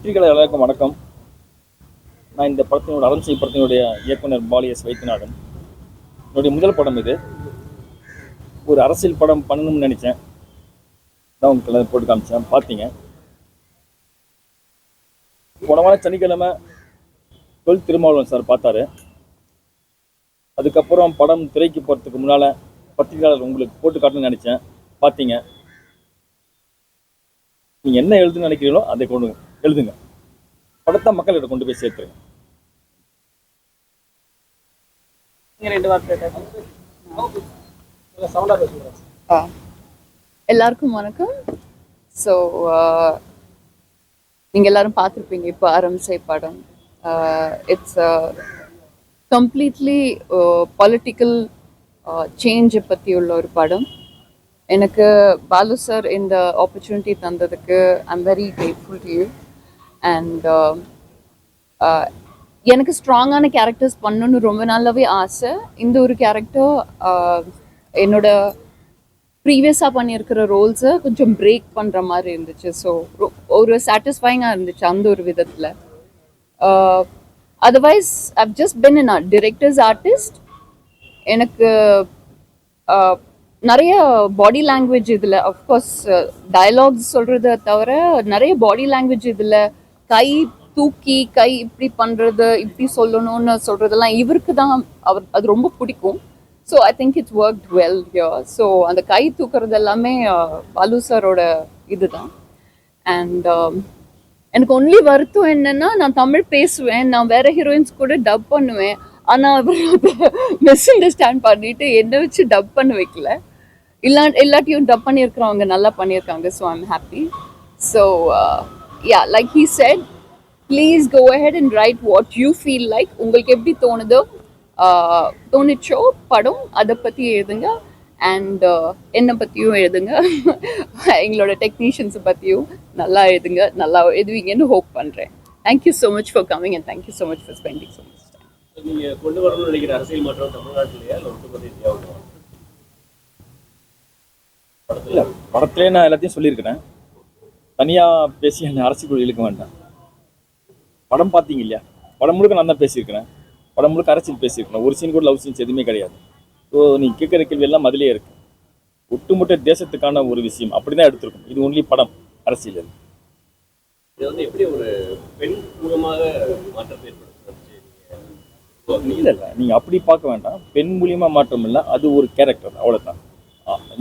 பத்திரிகையாளர் எல்லாருக்கும் வணக்கம். நான் இந்த படத்தினோட அரண்சை படத்தினுடைய இயக்குனர் பாலிய வைத்தியநாதன். என்னுடைய முதல் படம் இது. ஒரு அரசியல் படம் பண்ணணும்னு நினைச்சேன். தான் உங்களுக்கு போட்டு காமிச்சேன், பார்த்தீங்க. போன வாரம் சனிக்கிழமை திருமாவளவன் சார் பார்த்தாரு. அதுக்கப்புறம் படம் திரைக்கு போகிறதுக்கு முன்னால் பத்திரிகையாளர் உங்களுக்கு போட்டு காட்டணும்னு நினச்சேன், பார்த்தீங்க. நீங்கள் என்ன எழுதுன்னு நினைக்கிறீங்களோ அதை கொண்டு எழுதுங்க. படத்தை மக்கள்கிட்ட கொண்டு போய் சேர்த்துருங்க. எல்லாருக்கும் வணக்கம். ஸோ நீங்கள் எல்லாரும் பார்த்துருப்பீங்க இப்போ அரண்சை படம். இட்ஸ் கம்ப்ளீட்லி பொலிட்டிக்கல் சேஞ்சை பற்றி உள்ள ஒரு படம். எனக்கு பாலு சார் இந்த ஆப்பர்ச்சுனிட்டி தந்ததுக்கு I'm very grateful to you. And எனக்கு ஸ்ட்ராங்கான கேரக்டர்ஸ் பண்ணணுன்னு ரொம்ப நாளாவே ஆசை. இந்த ஒரு கேரக்டர் என்னோட ப்ரீவியஸாக பண்ணியிருக்கிற ரோல்ஸை கொஞ்சம் பிரேக் பண்ணுற மாதிரி இருந்துச்சு. ஸோ ஒரு சாட்டிஸ்ஃபைங்காக இருந்துச்சு அந்த ஒரு விதத்தில். அதர்வைஸ் ஐவ் ஜஸ்ட் பின் அ டிரெக்டர்ஸ் ஆர்டிஸ்ட். எனக்கு நிறைய பாடி லாங்குவேஜ் இதில், அஃப்கோர்ஸ் டயலாக்ஸ் சொல்கிறத தவிர நிறைய பாடி லாங்குவேஜ் இதில், கை தூக்கி கை இப்படி பண்ணுறது, இப்படி சொல்லணும்னு சொல்கிறதெல்லாம் இவருக்கு தான் அது ரொம்ப பிடிக்கும். So I think it's work well here. So அந்த கை தூக்குறது எல்லாமே பாலு சாரோட இது தான். அண்ட் எனக்கு ஒன்லி வருத்தம் என்னென்னா, நான் தமிழ் பேசுவேன், நான் வேறு ஹீரோயின்ஸ் கூட டப் பண்ணுவேன். ஆனால் அவர் அதை மிஸ் அண்டர்ஸ்டாண்ட் பண்ணிட்டு என்னை வச்சு டப் பண்ண வைக்கல. எல்லாத்தையும் டப் பண்ணியிருக்கிறவங்க நல்லா பண்ணியிருக்காங்க. So I'm happy. So yeah, like he said, please go ahead and write what you feel like. உங்களுக்கு எப்படி தோணுதோ, தோணிச்சோ படம் அதை பற்றி எழுதுங்க. அண்ட் என்னை பற்றியும் எழுதுங்க. எங்களோட டெக்னீஷியன்ஸை பற்றியும் நல்லா எழுதுங்க. நல்லா எழுதுவீங்கன்னு ஹோப் பண்ணுறேன். Thank you so much for coming and thank you so much for spending so much time. நீங்கள் கொண்டு வரணும்னு நினைக்கிற அரசியல் மாற்றம் தமிழ்நாட்டிலேயே இல்லை, படத்துலேயே நான் எல்லாத்தையும் சொல்லியிருக்கிறேன். தனியாக பேசி அந்த அரசியல் இழுக்க வேண்டாம். படம் பார்த்தீங்க இல்லையா, படம் முழுக்க நான் தான் பேசியிருக்கிறேன். படம் முழுக்க அரசியல் பேசியிருக்கிறேன். ஒரு சீன் கூட லவ் சீன்ஸ் எதுவுமே கிடையாது. ஸோ நீங்கள் கேட்குற கேள்வி எல்லாம் அதிலே இருக்குது. ஒட்டுமொத்த தேசத்துக்கான ஒரு விஷயம் அப்படி தான் எடுத்திருக்கும். இது ஒன்லி படம், அரசியல். இது வந்து எப்படி ஒரு பெண் மூலமாக மாற்றத்தை ஏற்படுத்துறது? இல்லை, நீங்கள் அப்படி பார்க்க வேண்டாம். பெண் மூலியமாக மாற்றம் இல்லை, அது ஒரு கேரக்டர், அவ்வளோதான்.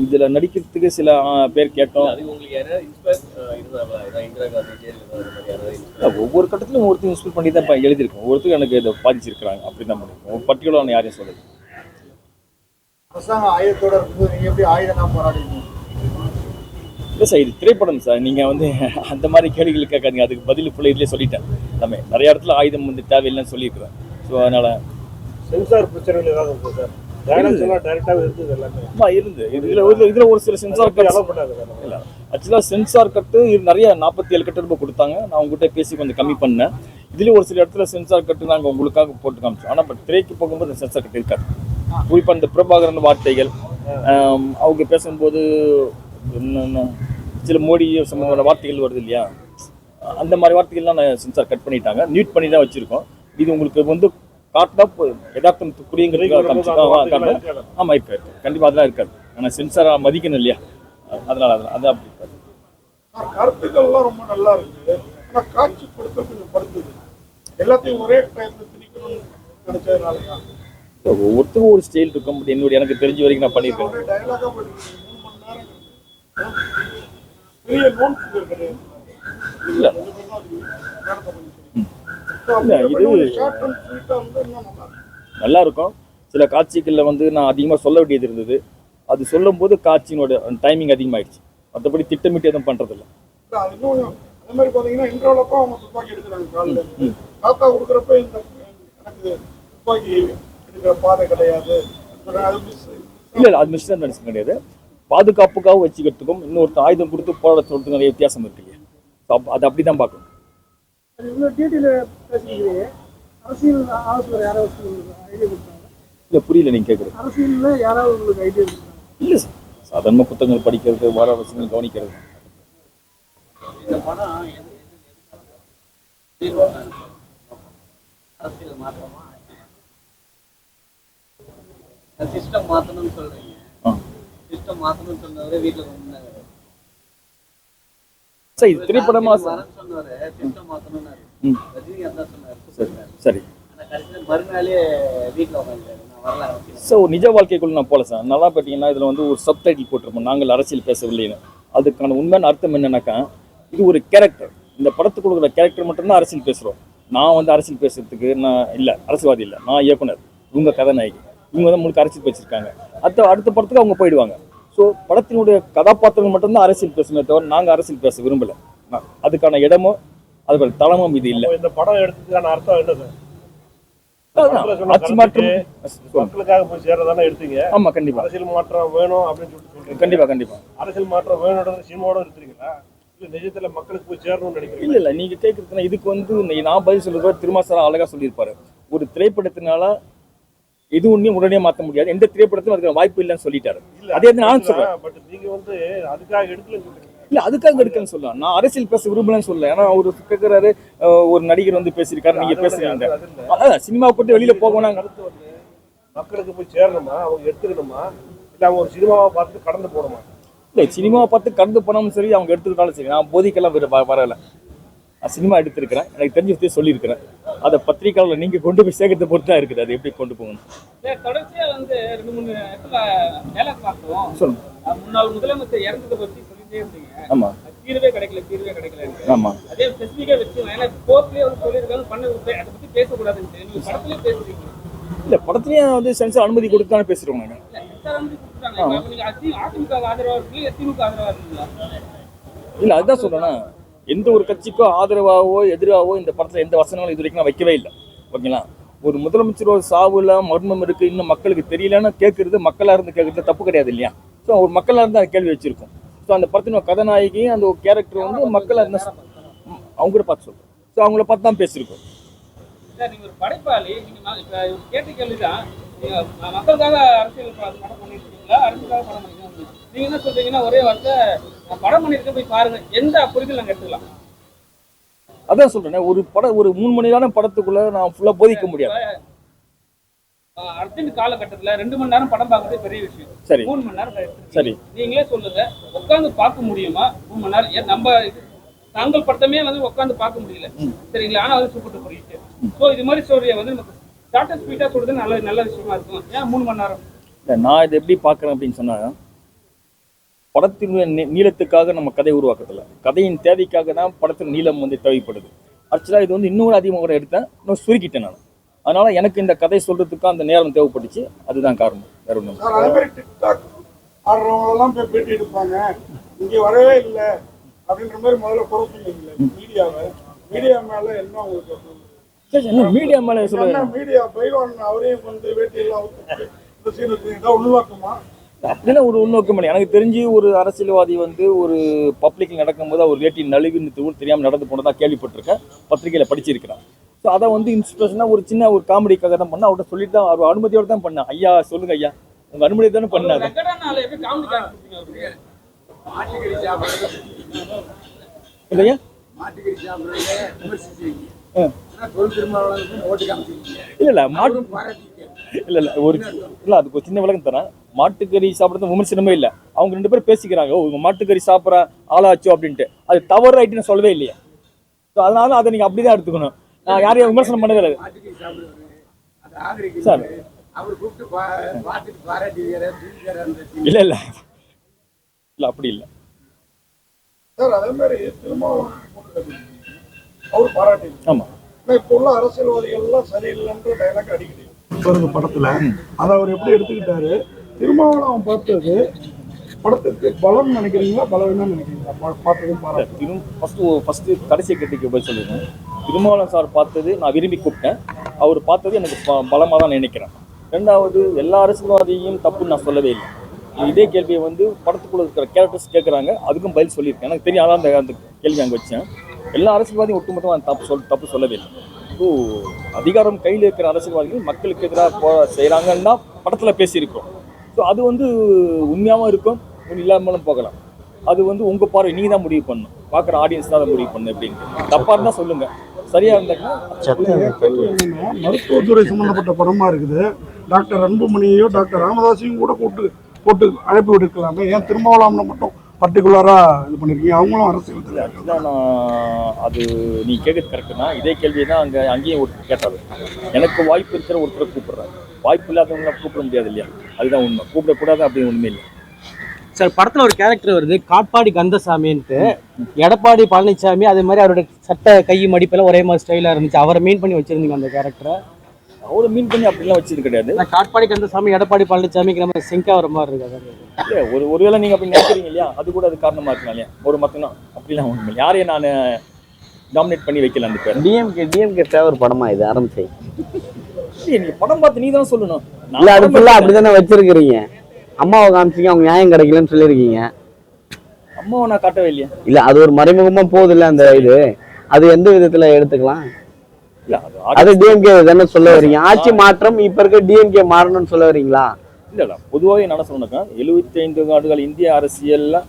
இதில் நடிக்கிறதுக்கு சில பேர் கேட்டோம். ஒவ்வொரு கட்டத்திலும் ஒவ்வொருத்தரும் இன்ஸ்பெக்ட் பண்ணி தான் இப்போ எழுதியிருக்கோம். ஒவ்வொருத்தரும் எனக்கு இதை பாதிச்சிருக்கிறாங்க, அப்படி தான் பண்ணியிருக்கோம். ஒரு பர்டிகுலர் யாரையும் சொல்லுது. இல்லை சார், இது திரைப்படம் சார். நீங்கள் வந்து அந்த மாதிரி கேள்விகள் கேட்காதீங்க. அதுக்கு பதில் ஃபுல்லாக இதிலே சொல்லிட்டேன். எல்லாமே நிறைய இடத்துல ஆயுதம் வந்து தேவையில்லைன்னு சொல்லியிருக்கிறேன். ஸோ அதனால் சென்சார் பிரச்சனைகள் ஏதாவது இருக்குது சார்? இதுல ஒரு சில சென்சார் கட் இல்லை. ஆக்சுவலாக சென்சார் கட்டு நிறைய 47 கட்டு ரூபாய் கொடுத்தாங்க. நான் உங்ககிட்ட பேசி கொஞ்சம் கம்மி பண்ணேன். இதுலேயும் ஒரு சில இடத்துல சென்சார் கட்டு நாங்கள் உங்களுக்காக போட்டு காமிச்சோம். ஆனால் பட் திரைக்கு போகும்போது அந்த சென்சார் கட்டு இருக்காது. குறிப்பாக இந்த பிரபாகரன் வார்த்தைகள் அவங்க பேசும்போது சில மோடி சம்பந்தமான வார்த்தைகள் வருது இல்லையா, அந்த மாதிரி வார்த்தைகள்லாம் நான் சென்சார் கட் பண்ணிட்டாங்க. மியூட் பண்ணி தான் வச்சுருக்கோம். இது உங்களுக்கு வந்து காட்டினா யதார்த்தம் புரியுங்கிறது. ஆமாம், இருக்காது. கண்டிப்பாக அதெல்லாம் இருக்காது. ஆனால் சென்சாராக மதிக்கணும் இல்லையா, அதனால அது அப்படி இருக்காது. கருத்துக்கள்லாம் ரொம்ப நல்லா இருக்கு. ஆனால் காட்சி கொடுத்த கொஞ்சம் படுத்துது. எல்லாத்தையும் ஒரே டைம்ல திணிக்கணும்னு நினைச்சதுனால ஒவ்வொருத்தருக்கும் ஒரு ஸ்டைல் இருக்கும். பட் என்னுடைய எனக்கு தெரிஞ்ச வரைக்கும் நான் பண்ணியிருக்கேன். இது நல்லா இருக்கும். சில காட்சிகளில் வந்து நான் அதிகமாக சொல்ல வேண்டியது இருந்தது. அது சொல்லும் போது காட்சியினோட டைமிங் அதிகமாகிடுச்சு. மற்றபடி திட்டமிட்டு எதுவும் பண்ணுறதில்ல. இல்லை, அது மிஸ் தான் கிடையாது. பாதுகாப்புக்காக வச்சுக்கிறதுக்கும் இன்னொருத்த ஆயுதம் கொடுத்து போராடுறதுக்கு நிறைய வித்தியாசம் இருக்கு இல்லையா. அது அப்படி தான் பார்க்கணும். இல்லை, புரியல நீங்கள் கேட்குறது. இல்லை சார், சாதாரண புத்தகங்கள் படிக்கிறது, வார அவசியங்கள் கவனிக்கிறது. அரசியல் மாற்றமா சிஸ்டம் மாற்றணும்னு சொல்றீங்க. சிஸ்டம் மாற்றணும்னு சொன்னவரே வீட்டில் கொண்டாங்க. சரி, இது திரைப்படமா சொன்னவரு சிஸ்டம் மாற்றணும்னாரு. ரஜினிகாந்த் தான் சொன்னாரு. சரி. ஆனால் கடைசியில் மறுநாளே வீட்டில் உட்காந்துட்டாரு. நான் வரல. ஸோ நிஜ வாழ்க்கைக்குள்ள நான் போல சார். நல்லா பார்த்தீங்கன்னா இதில் வந்து ஒரு சப்டைட்டில் போட்டிருப்போம், நாங்கள் அரசியல் பேசவில்லைன்னு. அதுக்கான உண்மையான அர்த்தம் என்னன்னாக்கா, இது ஒரு கேரக்டர். இந்த படத்துக்கு கொடுக்குற கேரக்டர் மட்டும்தான் அரசியல் பேசுகிறோம். நான் வந்து அரசியல் பேசுறதுக்கு நான் இல்லை, அரசியல்வாதி இல்லை, நான் இயக்குனர், இவங்க கதாநாயகி, இவங்க தான் முழுக்க அரசியல் பேசியிருக்காங்க. அடுத்த படத்துக்கு அவங்க போயிடுவாங்க. ஸோ படத்தினுடைய கதாபாத்திரங்கள் மட்டும்தான் அரசியல் பேசுமே தவிர நாங்கள் அரசியல் பேச விரும்பலை. அதுக்கான இடமோ அதுக்கான தளமும் இது இல்லை. இந்த படம் எடுத்ததுக்கான அர்த்தம் என்ன சார்? ஆட்சி மாற்றம் மக்களுக்காக போய் சேர்றதானே எடுத்தீங்க. ஆமா, கண்டிப்பா அரசியல் மாற்றம் வேணும் அப்படின்னு சொல்லிட்டு கண்டிப்பா அரசியல் மாற்றம் வேணும்ன்றது சினிமாவோட எடுத்துறீங்களா? இல்ல நிஜத்துல மக்களுக்கு போய் சேரணும்னு நினைக்கிறீங்க? இல்ல நீங்க கேட்கறதுனா இதுக்கு வந்து நான் பதில் சொல்றது திருமாசாரா அழகா சொல்லியிருப்பாரு. ஒரு திரைப்படத்தினால இது ஒன்றையும் உடனே மாற்ற முடியாது, எந்த திரைப்படத்திலும் அதுக்கு வாய்ப்பு இல்லைன்னு சொல்லிட்டாரு. அதே நான் சொல்றேன். பட் நீங்க வந்து அதுக்காக எடுக்கலன்னு சொல்றீங்க. இல்ல அதுக்காக எடுக்கலன்னு சொல்லலாம். நான் அரசியல் பேச விரும்பலன்னு சொல்லல. ஏன்னா அவரு கேட்கிறாரு, ஒரு நடிகர் வந்து பேசியிருக்காரு, நீங்க பேசுறீங்க. அதான் சினிமா போட்டு வெளியில போகணும். மக்களுக்கு போய் சேரணுமா, அவங்க எடுத்துக்கணுமா, இல்ல அவங்க ஒரு சினிமாவை பார்த்து கடந்து போகணுமா? இல்லை, சினிமாவை பார்த்து கடந்து போனாலும் சரி, அவங்க எடுத்துக்கிட்டாலும் சரி, நான் போதிக்கெல்லாம் வரலை. நான் சினிமா எடுத்திருக்கிறேன், எனக்கு தெரிஞ்ச விஷயத்தை சொல்லியிருக்கிறேன். அதை பத்திரிக்கையாளர் நீங்கள் கொண்டு போய் சேர்க்கறத பொறுத்து தான் இருக்குது, அது எப்படி கொண்டு போகணும். தொடர்ச்சியாக வந்து 2-3 இடத்துல வேலை பார்த்தோம். சொல்லுங்க. முன்னாள் முதலமைச்சர் இறந்ததை பற்றி சொல்லிட்டே இருந்தீங்க. ஆமாம், தீர்வே கிடைக்கல. ஆமாம். அதே ஸ்பெசிஃபிக்காக வச்சு ஏன்னா கோர்ட்லேயே வந்து சொல்லியிருக்காங்க, பண்ண அதை பற்றி பேசக்கூடாதுன்னு நீங்கள் படத்துலேயே பேசுறீங்க. இல்லை, படத்துலேயும் வந்து சென்சார் அனுமதி கொடுத்து தானே பேசுகிறோம் நாங்கள். அதிமுக ஆதரவாக இருக்கீங்களா, திமுக ஆதரவாக இருக்கீங்களா? இல்லை, அதுதான் சொல்கிறேன்னா, எந்த ஒரு கட்சிக்கோ ஆதரவாகவோ எதிராகவோ இந்த படத்தில் எந்த வசனங்களும் இது வரைக்கும் நான் வைக்கவே இல்லை. ஓகேங்களா? ஒரு முதலமைச்சரோட சாவுல மர்மம் இருக்குது, இன்னும் மக்களுக்கு தெரியலன்னு கேட்குறது, மக்களாக இருந்து கேட்குறது தப்பு கிடையாது இல்லையா? ஸோ ஒரு மக்களாக இருந்து அந்த கேள்வி வச்சுருக்கோம். ஸோ அந்த படத்தின கதாநாயகி அந்த ஒரு கேரக்டர் வந்து மக்களாக இருந்தால் அவங்க கூட பார்த்து சொல்கிறோம். ஸோ அவங்கள பார்த்து தான் பேசியிருக்கோம். சார், நீங்கள் ஒரு படைப்பாளி, நீங்கள் இப்போ கேட்ட கேள்வி தான், நீங்கள் மக்களுக்காக அரசியல் படம் பண்ணிட்டு இருக்கீங்களா, அரசியலுக்காக படம் பண்ணிருக்கீங்க? நீங்கள் என்ன சொல்றீங்கன்னா, ஒரே வார்த்தை நான் படம் பண்ணியிருக்கேன், போய் பாருங்க, எந்த புரிதல் நாங்கள் எடுத்துக்கலாம். அதான் சொல்றேன், ஒரு 3 மணி நேரம் படத்துக்குள்ள நான் ஃபுல்லா போதிக்க முடியாது. அர்ஜென்ட் காலகட்டத்தில் 2 மணி நேரம் படம் பார்க்கறது பெரிய விஷயம். சரி, 3 மணி நேரம் சரி, நீங்களே சொல்லுங்க, உட்காந்து பார்க்க முடியுமா 3 மணி நேரம்? நம்ம தாங்கள் படத்தமே வந்து உட்காந்து பார்க்க முடியல, சரிங்களா? ஆனால் வந்து சூப்பர் புரியுது. ஸோ இது மாதிரி ஸ்டோரியை வந்து நமக்கு ஷார்ட் அண்ட் ஸ்வீட்டாக சொல்றது நல்ல விஷயமா இருக்கும். ஏன் 3 மணி நேரம்? நான் இதை எப்படி பார்க்குறேன் அப்படின்னு சொன்னா, படத்தினுடைய நீளத்துக்காக நம்ம கதை உருவாக்கத்தில், கதையின் தேவைக்காக தான் படத்தின் நீளம் வந்து தேவைப்படுது. ஆக்சுவலாக இது வந்து இன்னும் அதிகமாக கூட எடுத்தேன், இன்னும் சுருக்கிட்டேன் நான். அதனால எனக்கு இந்த கதை சொல்றதுக்கு அந்த நேரம் தேவைப்பட்டுச்சு, அதுதான் காரணம், வேற ஒன்றும். சார், அதே மாதிரி டிக்டாக் ஆடுறவங்களெல்லாம் போய் பேட்டி எடுப்பாங்க, இங்கே வரவே இல்லை அப்படின்ற மாதிரி முதல்ல குறை சொன்னீங்களே மீடியா மேலே என்ன உங்களுக்கு? மீடியா மேலே சொல்லுங்க. மீடியா பைலான் அவரையும் வந்து வேட்டியெல்லாம் உள்வாக்குமா? அப்படிலாம் ஒரு உள்நோக்கம் இல்லை. எனக்கு தெரிஞ்சு ஒரு அரசியல்வாதி வந்து ஒரு பப்ளிக்கில் நடக்கும்போது அவர் வேட்டி நழுவின்னு தெரியாமல் நடந்து போனதா கேள்விப்பட்டிருக்கேன், பத்திரிகையில் படிச்சிருக்கிறேன். ஸோ அதை வந்து இன்ஸ்பிரேஷனாக ஒரு சின்ன ஒரு காமெடிக்காக தான் பண்ணேன். அவர்கிட்ட சொல்லிட்டு தான், அவர் அனுமதியோடு தான் பண்ணேன். ஐயா சொல்லுங்க ஐயா, உங்கள் அனுமதி தானே பண்ணாங்க. இல்லையா? இல்லை மாட்டு இல்லை அதுக்கு ஒரு சின்ன விளக்கம் தரேன். மாட்டுக்கறி சாப்பிட்றது விமர்சனமே இல்லை. அவங்க 2 பேரும் பேசிக்கிறாங்க, உங்க மாட்டுக்கறி சாப்பிட்ற ஆளாச்சோ அப்படின்ட்டு. அது தவறு ஆயிட்டுன்னு சொல்லவே இல்லையா? ஸோ அதனால அதை நீங்கள் அப்படிதான் எடுத்துக்கணும். நான் யாரையும் விமர்சனம் பண்ணவே இல்லை சார். இல்லை இல்லை இல்லை அப்படி இல்லை சார். அதே மாதிரி திருமாவளவன் அவர் பாராட்டி. ஆமாம், இப்போ உள்ள அரசியல்வாதிகள் எல்லாம் சரியில்லைன்ற டைலாக் அடிக்கடி வருது படத்துல. அதை அவர் எப்படி எடுத்துக்கிட்டாரு? திருமாவளவன் பார்த்தது படத்துக்கு பலம் நினைக்கிறீங்களா, பலவீனம் நினைக்கிறீங்களா? பார்த்ததும் பாராட்டு. ஃபர்ஸ்ட் கடைசி கேட்டுக்கு போய் சொல்லுங்க. திருமாவளவன் சார் பார்த்தது நான் விரும்பி கூப்பிட்டேன், அவர் பார்த்தது எனக்கு பலமாக தான் நினைக்கிறேன். 2வது, எல்லா அரசியல்வாதியும் தப்புன்னு நான் சொல்லவே இல்லை. இதே கேள்வியை வந்து படத்துக்குள்ள இருக்கிற கேரக்டர்ஸ் கேட்குறாங்க, அதுக்கும் பதில் சொல்லியிருக்கேன். எனக்கு தெரியும், அதான் அந்த கேள்வி அங்கே வச்சேன். எல்லா அரசியல்வாதியும் ஒட்டுமொத்தமாக தப்பு சொல்லவே இல்லை. ஸோ அதிகாரம் கையில் இருக்கிற அரசியல்வாதிகள் மக்களுக்கு எதிராக செய்கிறாங்கன்னு தான் படத்தில் பேசியிருக்கோம். ஸோ அது வந்து உண்மையாகவும் இருக்கும், இல்லாமலும் போகலாம். அது வந்து உங்கள் பார்வை, நீங்கள் தான் முடிவு பண்ணணும், பார்க்குற ஆடியன்ஸ் தான் அதை முடிவு பண்ணணும். எப்படின்ட்டு தப்பாக இருந்தால் சொல்லுங்கள், சரியா இருந்தாங்கன்னா என் கேள்வி என்னன்னா, மருத்துவத்துறை சம்பந்தப்பட்ட படமா இருக்குது. டாக்டர் அன்புமணியோ டாக்டர் ராமதாஸையும் கூட போட்டு அழைப்பு விடுக்கலாமே, ஏன் திருமாவளவனை மட்டும் பர்டிகுலரா இது பண்ணிருக்கீங்க? அவங்களும் அரசியல் தெரியாது. அதுதான் அது நீ கேட்குறது கரெக்டுனா இதே கேள்வியை தான் அங்கேயும் ஒருத்தர் கேட்டாரு. எனக்கு வாய்ப்பு இருக்கிற ஒருத்தரை கூப்பிடுறாரு, வாய்ப்பு இல்லாதவங்கள கூப்பிட முடியாது இல்லையா? அதுதான் உண்மை. கூப்பிடக்கூடாது அப்படின்னு ஒன்றுமே இல்லை சார். படத்துல ஒரு கேரக்டர் வருது காட்பாடி கந்தசாமின்ட்டு. எடப்பாடி பழனிசாமி அதே மாதிரி அவரோட சட்ட கை மடிப்பெல்லாம் ஒரே மாதிரி ஸ்டைலா இருந்துச்சு. அவரை மீன் பண்ணி வச்சிருந்தீங்க அந்த கேரக்டரை? அவரை மீன் பண்ணி அப்படிலாம் வச்சது கிடையாது. காட்பாடி கந்தசாமி எடப்பாடி பழனிசாமிக்கு நம்ம சிங்க் ஆகிற மாதிரி இருக்காது இல்லை, ஒருவேளை நீங்கள் அப்படி நினைக்கிறீங்க இல்லையா, அது கூட அது காரணமாக இருக்கலாம் இல்லையா? ஒரு மத்தனா அப்படிலாம் ஒன்றும் இல்லை. யாரையும் நான் டாமினேட் பண்ணி வைக்கல அந்த பேர். டிஎம்கே ஃபேவர் படமா இது ஆரம்பிச்சு? நீங்கள் படம் பார்த்து நீ தான் சொல்லணும். இல்ல, அது ஃபுல்லா அப்படிதானே வச்சிருக்கிறீங்க. அம்மாவை காமிச்சிங்க, அவங்க நியாயம் கிடைக்கலன்னு சொல்லியிருக்கீங்க. அம்மாவை நான் காட்டவே இல்லையா? இல்ல, அது ஒரு மறைமுகமா போகுது இல்ல அந்த இது. அது எந்த விதத்துல எடுத்துக்கலாம்? இல்லை, அது டிஎம்கே தானே சொல்ல வரீங்க. ஆட்சி மாற்றம் இப்ப இருக்க டிஎம்கே மாறணும்னு சொல்ல வரீங்களா? இல்லை, பொதுவாக என்ன சொன்னாக்கா 75 ஆண்டுகள் இந்திய அரசியலில்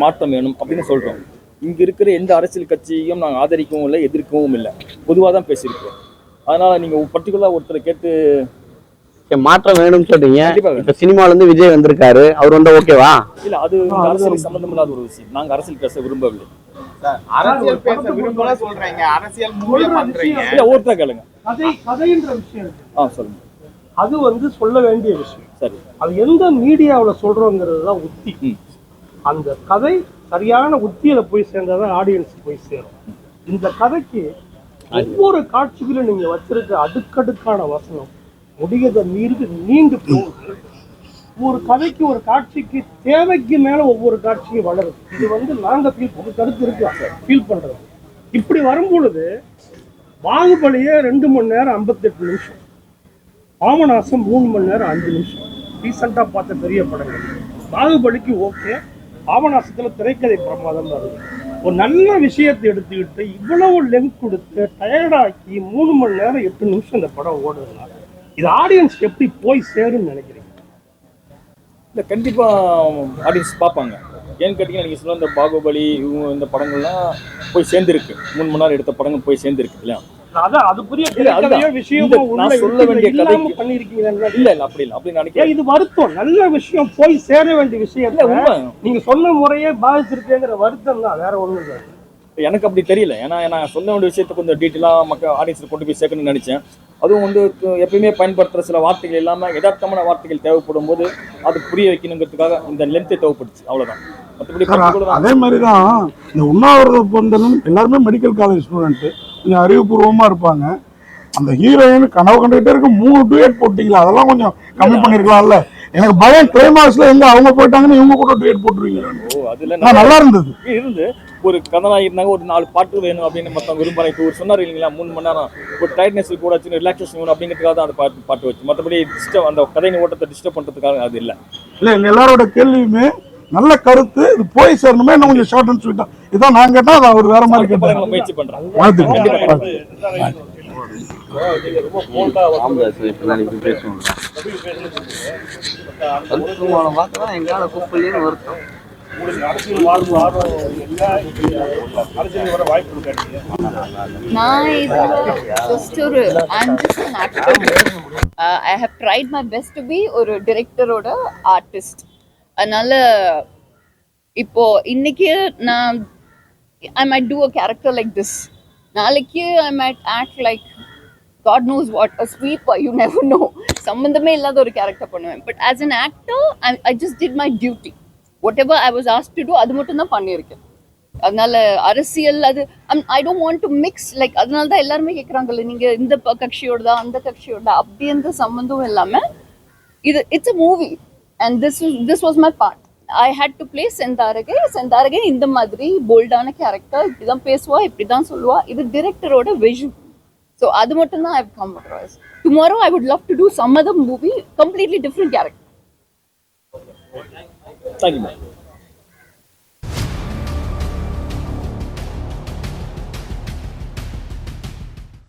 மாற்றம் வேணும் அப்படின்னு சொல்கிறோம். இங்கே இருக்கிற எந்த அரசியல் கட்சியும் நாங்கள் ஆதரிக்கவும் இல்லை, எதிர்க்கவும் இல்லை, பொதுவாக தான் பேசியிருக்கோம். அதனால் நீங்கள் பர்டிகுலராக ஒருத்தரை கேட்டு மாற்றம் வேணும்னு சொல்றீங்க. இப்ப சினிமால இருந்து விஜய் வந்திருக்காரு, அவர் வந்து ஓகேவா? இல்லை, அது அரசியல் சம்பந்தமில்லாத ஒரு விஷயம். நாங்கள் அரசியல் பேச விரும்பவில்லை. அரசியல் பேச விரும்பல சொல்றீங்க, அரசியல் மூலியம் பண்றீங்க. இல்லை, ஒருத்தர் கேளுங்க. கதைன்ற விஷயம் சொல்லுங்க. அது வந்து சொல்ல வேண்டிய விஷயம். சரி, அது எந்த மீடியாவில் சொல்றோங்கிறது தான் உத்தி. அந்த கதை சரியான உத்தியில போய் சேர்ந்தாதான் ஆடியன்ஸ் போய் சேரும். இந்த கதைக்கு ஒவ்வொரு காட்சிகளும் நீங்க வச்சிருக்க அடுக்கடுக்கான வசனம் முடியத மீறி நீண்டு போகுது. ஒரு கதைக்கு ஒரு காட்சிக்கு தேவைக்கு மேல ஒவ்வொரு காட்சியும் வளருது. இது வந்து நாங்க கருத்து இருக்கு ஃபீல் பண்றது. இப்படி வரும்பொழுது பாகுபலியே 2 மணி நேரம் 58 நிமிஷம், பாமநாசம் 3 மணி நேரம் 5 நிமிஷம். ரீசெண்டாக பார்த்த பெரிய படங்கள். பாகுபலிக்கு ஓகே, பாபநாசத்துல திரைக்கதை பிரமாதம் வருது. ஒரு நல்ல விஷயத்தை எடுத்துக்கிட்டு இவ்வளவு லெங்க் கொடுத்து டயர்டாக்கி 3 மணி நேரம் 8 நிமிஷம் இந்த படம் ஓடுதுன்னா இது ஆடியன்ஸ் எப்படி போய் சேரும்னு நினைக்கிறீங்க? இல்லை, கண்டிப்பாக ஆடியன்ஸ் பார்ப்பாங்க. ஏன்னு கேட்டிங்கன்னா நீங்கள் சொல்ல இந்த பாகுபலி இந்த படங்கள்லாம் போய் சேர்ந்துருக்கு. 3 மணி நேரம் எடுத்த படங்கள் போய் சேர்ந்துருக்கு இல்லையா? அதான் அதுக்குரிய விஷயம் சொல்ல வேண்டிய கதை பண்ணிருக்கீங்க. இல்ல இல்ல, அப்படி இல்லை, அப்படி நினைக்கிறேன். இது வருத்தம். நல்ல விஷயம் போய் சேர வேண்டிய விஷயம் நீங்க சொன்ன முறையே பாதிச்சிருக்கேங்கிற வருத்தம் தான், வேற ஒண்ணும் இல்லை. எனக்கு அப்படி தெரியல. ஏன்னா நான் சொல்ல வேண்டிய விஷயத்தை கொஞ்சம் டீட்டெயிலாக மக்கள் ஆடியன்ஸில் கொண்டு போய் சேர்க்கணும்னு நினைச்சேன். அதுவும் வந்து எப்பயுமே பயன்படுத்துகிற சில வார்த்தைகள் இல்லாமல் யதார்த்தமான வார்த்தைகள் தேவைப்படும் போது அது புரிய வைக்கணுங்கிறதுக்காக இந்த லென்த்தை தேவைப்படுச்சு, அவ்வளோதான். மற்றபடி அதே மாதிரி தான் இந்த உண்ணாவிரத பந்தலும் எல்லாருமே மெடிக்கல் காலேஜ் ஸ்டூடெண்ட்டு, கொஞ்சம் அறிவுபூர்வமாக இருப்பாங்க. அந்த ஹீரோயின் கனவு கண்டுகிட்டே இருக்க 3 டூயட் போட்டிங்களா, அதெல்லாம் கொஞ்சம் கம்மி பண்ணிருக்கலாம்ல. எனக்கு பயம் கிளைமாக்ஸ்ல எங்க அவங்க போயிட்டாங்கன்னு இவங்க கூட டூயட் போட்டுருவீங்க. அதுல நல்லா இருந்தது. ஒரு கதனாக இருந்தாங்க, ஒரு 4 பாட்டு வேணும் அப்படின்னு மொத்தம் விரும்புகிறேன். இப்போ ஒரு சொன்னார் இல்லைங்களா, 3 மணி நேரம் ஒரு டைட்னஸ் கூட வச்சு ரிலாக்ஸேஷன் வேணும் அப்படிங்கிறதுக்காக தான் அந்த பாட்டு வச்சு, மற்றபடி டிஸ்டர்ப் அந்த கதையின் ஓட்டத்தை டிஸ்டர்ப் பண்ணுறதுக்காக அது இல்லை. இல்லை, எங்கள் எல்லாரோட கேள்வியுமே நல்ல கருத்து, இது போய் சேரணுமே, இன்னும் கொஞ்சம் ஷார்ட் அண்ட் ஸ்வீட்டா இதான் நான் கேட்டால் அதை அவர் வேற மாதிரி கேட்டாங்க. முயற்சி பண்ணுறாங்க. எங்களால கூப்பிடலன்னு வருத்தம். நான் just I'm just an actor. I have tried my best to be ஒரு டிரெக்டரோட ஆர்டிஸ்ட். அதனால இப்போ இன்னைக்கு நான் I might do a character like this. நாளைக்கு I might act like God knows what, a sweeper, you never know. சம்பந்தமே இல்லாத ஒரு character பண்ணுவேன். But as an actor, I just did my duty. Whatever I was asked to do, அது மட்டும் தான் பண்ணியிருக்கேன். அதனால அரசியல் அது I don't want to mix, like அதனால தான் எல்லாருமே கேட்குறாங்கல்ல, நீங்க இந்த கட்சியோட தான் அந்த கட்சியோட அப்படி எந்த சம்பந்தமும் இல்லாம இது it's a movie and this was my part. I had to play செந்தாரகை இந்த மாதிரி போல்டான கேரக்டர், இப்படிதான் பேசுவா, இப்படிதான் சொல்லுவா, இது டிரெக்டரோட விஷன். So அது மட்டும் தான் I've come across. Tomorrow I would love to do some other movie, completely different character. Thank you, man.